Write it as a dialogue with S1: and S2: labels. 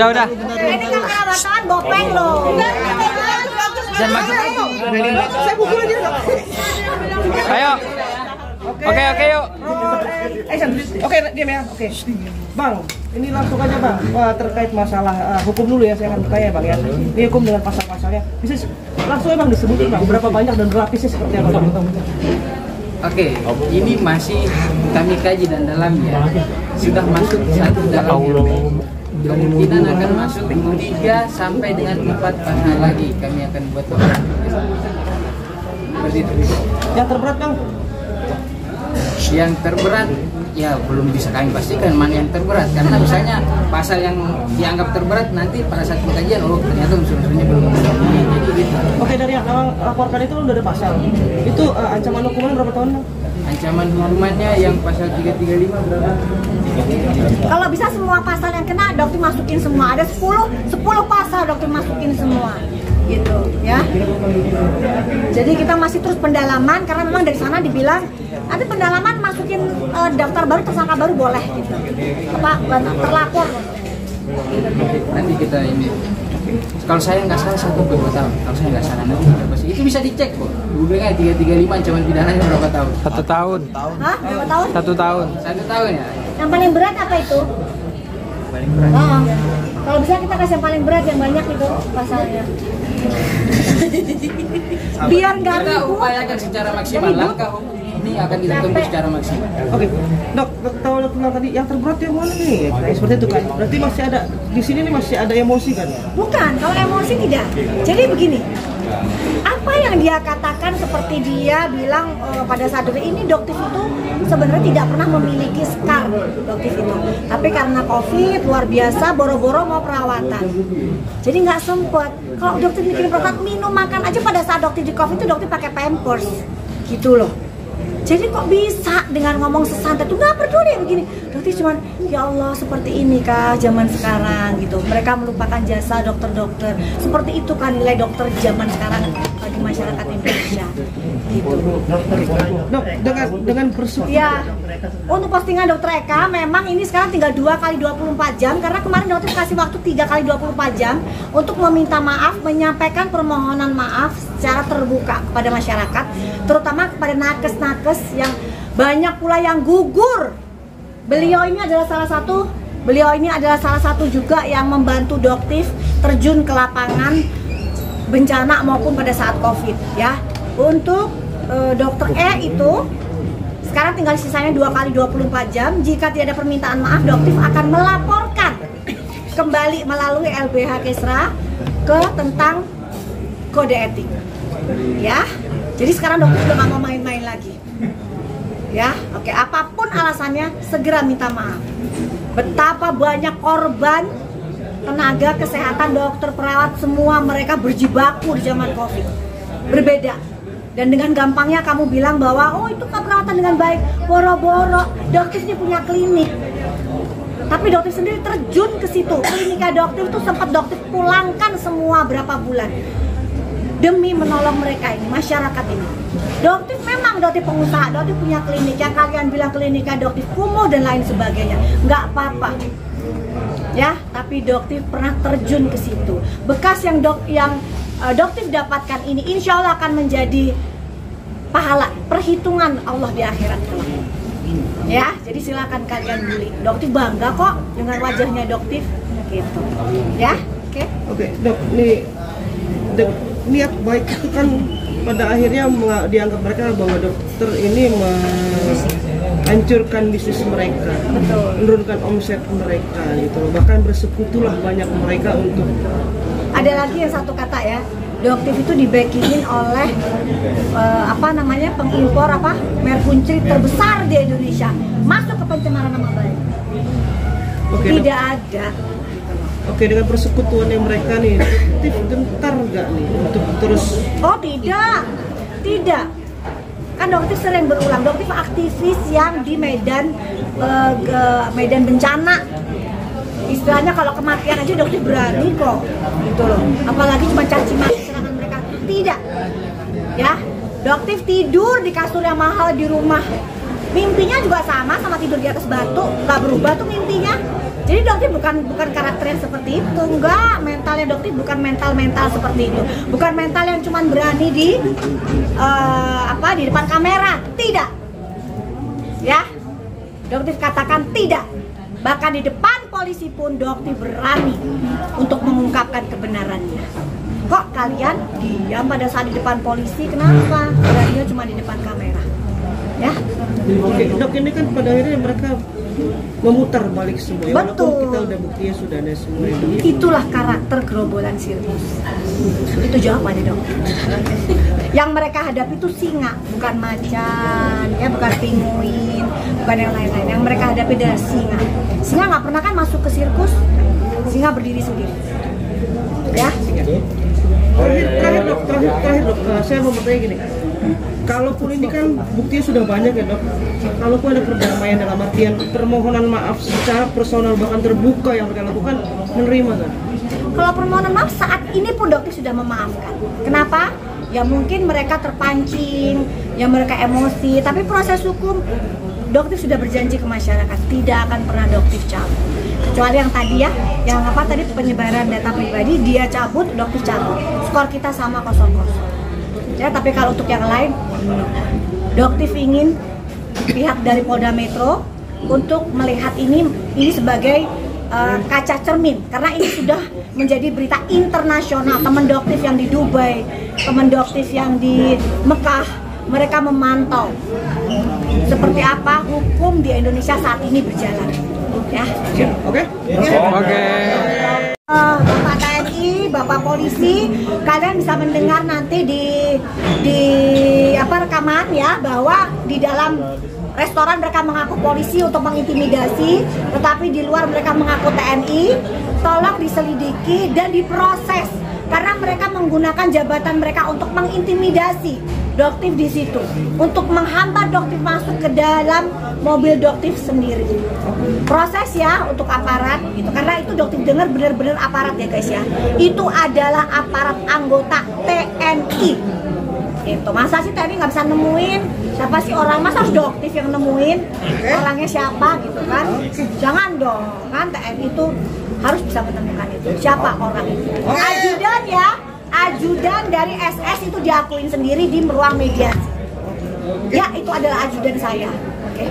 S1: Udah.
S2: Ini kan perawatan bopeng loh.
S1: Jangan maju.
S3: Saya pukul aja.
S1: Ayo. Oke, yuk.
S3: Oke, diam ya. Oke. Bang, ini langsung aja Bang. Terkait masalah hukum dulu ya, saya akan bertanya Bang ya. Ini hukum dengan pasal-pasalnya. Bisa langsung Bang disebutin Bang, berapa banyak dan berlapisnya seperti apa Bang?
S4: Oke, ini masih kami kaji dan dalamnya. Sudah masuk satu dalam kemungkinan akan masuk 3 sampai dengan 4 pasal lagi kami akan buat seperti itu.
S3: Yang terberat Bang?
S4: Yang terberat ya belum bisa kami pastikan mana yang terberat, karena misalnya pasal yang dianggap terberat nanti pada saat pengkajian ternyata unsur-unsurnya belum jadi gitu.
S3: Oke, dari yang awal laporkan itu udah ada pasal. Itu ancaman hukuman berapa tahun Bang?
S4: Ancaman hukumannya yang pasal 335 berapa?
S2: Kalau bisa semua pasal yang kena dokter masukin semua. Ada 10 pasal dokter masukin semua. Gitu ya. Jadi kita masih terus pendalaman karena memang dari sana dibilang nanti pendalaman masukin daftar baru, tersangka baru boleh gitu. Apa terlapor.
S4: Nanti kita ini. Kalau saya nggak salah 1 ke 2 tahun. Kalau saya nggak salah nanti itu bisa dicek kok. Google-nya 335 ancaman pidananya berapa tahun?
S1: 1 tahun.
S2: Hah? Berapa tahun?
S1: 1 tahun.
S4: 1 tahun ya.
S2: Yang paling berat apa itu?
S4: Paling berat.
S2: Oh, kalau bisa kita kasih yang paling berat yang banyak itu pasalnya. Biar nggak
S4: Kita
S2: ribut.
S4: upayakan secara maksimal. Langkah hukum ini akan kita tempuh secara maksimal.
S3: Oke, dok tahu bilang tadi yang terberat yang mana nih? Kayak seperti itu kan. Berarti masih ada di sini nih masih ada emosi kan?
S2: Bukan, kalau emosi tidak. Jadi begini, apa yang dia katakan seperti dia bilang pada saat ini dokter itu sebenarnya tidak pernah memiliki scar dokter itu. Tapi karena COVID luar biasa, boro-boro mau perawatan. Jadi nggak sempet. Kalau dokter bikin perawatan, minum makan aja pada saat dokter di COVID itu dokter pakai pampers, gitu loh. Jadi kok bisa dengan ngomong sesantai tuh nggak peduli begini. Dokter cuman ya Allah seperti ini kah zaman sekarang gitu. Mereka melupakan jasa dokter-dokter. Seperti itu kan nilai dokter zaman sekarang di masyarakat Indonesia. Gitu.
S3: Dok, dengan bersyukur.
S2: Ya, untuk postingan dokter Eka memang ini sekarang tinggal 2 kali 24 jam karena kemarin dokter kasih waktu 3 kali 24 jam untuk meminta maaf, menyampaikan permohonan maaf secara terbuka kepada masyarakat, terutama kepada nakes-nakes yang banyak pula yang gugur. Beliau ini adalah salah satu juga yang membantu Doktif terjun ke lapangan bencana maupun pada saat COVID ya. Untuk dokter E itu sekarang tinggal sisanya 2 kali 24 jam. Jika tidak ada permintaan maaf, Doktif akan melaporkan kembali melalui LBH Kesra ke tentang kode etik ya. Jadi sekarang Doktif udah nggak mau main-main lagi ya. Oke, apapun alasannya segera minta maaf. Betapa banyak korban tenaga kesehatan, dokter, perawat, semua mereka berjibaku di zaman COVID. Berbeda. Dan dengan gampangnya kamu bilang bahwa oh itu kan perawatan dengan baik, boro-boro Doktif ini punya klinik. Tapi Doktif sendiri terjun ke situ. Klinika Doktif itu sempat Doktif pulangkan semua berapa bulan demi menolong mereka ini, masyarakat ini. Doktif memang Doktif pengusaha, Doktif punya klinik. Yang kalian bilang klinika Doktif kumuh dan lain sebagainya, nggak apa-apa. Ya, tapi Doktif pernah terjun ke situ. Bekas yang Doktif dapatkan ini insya Allah akan menjadi pahala perhitungan Allah di akhirat kelak. Ya, jadi silakan kalian beli. Doktif bangga kok dengan wajahnya Doktif gitu. Ya, oke.
S3: Oke, dok, nih niat baik itu kan pada akhirnya dianggap mereka bahwa dokter ini menghancurkan bisnis mereka, menurunkan omset mereka gitu, bahkan bersekutulah banyak mereka untuk.
S2: Ada lagi yang satu kata ya, Doktif itu di-backingin oleh pengimpor merkuncri terbesar di Indonesia, masuk ke pencemaran nama baik. Tidak ada.
S3: Oke, dengan persekutuannya mereka nih, Doktif gentar nggak nih untuk terus?
S2: Oh tidak. Kan Doktif sering berulang, Doktif aktivis yang di medan bencana. Istilahnya kalau kematian aja Doktif berani kok, gitu loh. Apalagi cuma caci maki serangan mereka. tidak. Ya, Doktif tidur di kasur yang mahal di rumah. Mimpinya juga sama tidur di atas batu, nggak berubah tuh mimpinya. Jadi Doktif bukan karakter yang seperti itu, enggak. Mentalnya Doktif bukan mental seperti itu, bukan mental yang cuman berani di depan kamera, tidak. Ya, Doktif katakan tidak. Bahkan di depan polisi pun Doktif berani untuk mengungkapkan kebenarannya. Kok kalian diam pada saat di depan polisi? Kenapa? Beraninya cuma di depan kamera. Ya.
S3: Oke, Dok, ini kan pada akhirnya mereka memutar balik semua.
S2: Betul.
S3: Kita udah buktinya sudah ada semua itu.
S2: Itulah karakter gerombolan sirkus. Itu jawabannya, Dok. Yang mereka hadapi itu singa, bukan macan, ya, bukan penguin, bukan yang lain-lain. Yang mereka hadapi adalah singa. Singa nggak pernah kan masuk ke sirkus. Singa berdiri sendiri. Ya.
S3: Terakhir dok, saya mau bertanya gini. Kalaupun ini kan buktinya sudah banyak ya, Dok. Kalaupun ada perdamaian dalam artian permohonan maaf secara personal bahkan terbuka yang mereka lakukan, menerima kan?
S2: Kalau permohonan maaf saat ini pun Doktif sudah memaafkan. Kenapa? Ya mungkin mereka terpancing, ya mereka emosi, tapi proses hukum Doktif sudah berjanji ke masyarakat tidak akan pernah Doktif cabut. Kecuali yang tadi ya, yang tadi penyebaran data pribadi dia cabut, Doktif cabut. Skor kita sama 0-0. Ya, tapi kalau untuk yang lain, Doktif ingin pihak dari Polda Metro untuk melihat ini sebagai kaca cermin, karena ini sudah menjadi berita internasional. Teman Doktif yang di Dubai, teman Doktif yang di Mekah, mereka memantau seperti apa hukum di Indonesia saat ini berjalan. Ya.
S3: Oke.
S2: Bapak TNI, Bapak polisi, kalian bisa mendengar nanti di rekaman ya, bahwa di dalam restoran mereka mengaku polisi untuk mengintimidasi, tetapi di luar mereka mengaku TNI. Tolong diselidiki dan diproses karena mereka menggunakan jabatan mereka untuk mengintimidasi Doktif di situ, untuk menghambat Doktif masuk ke dalam mobil Doktif sendiri. Proses ya untuk aparat gitu, karena itu Doktif dengar benar-benar aparat ya guys ya. Itu adalah aparat anggota TNI. Itu masa sih TNI nggak bisa nemuin siapa sih orang, masa harus Doktif yang nemuin orangnya siapa gitu kan? Jangan dong, kan TNI itu harus bisa menemukan itu siapa orang itu. Ajudan ya, ajudan dari SS itu diakuin sendiri di ruang mediasi. Ya itu adalah ajudan saya. Oke.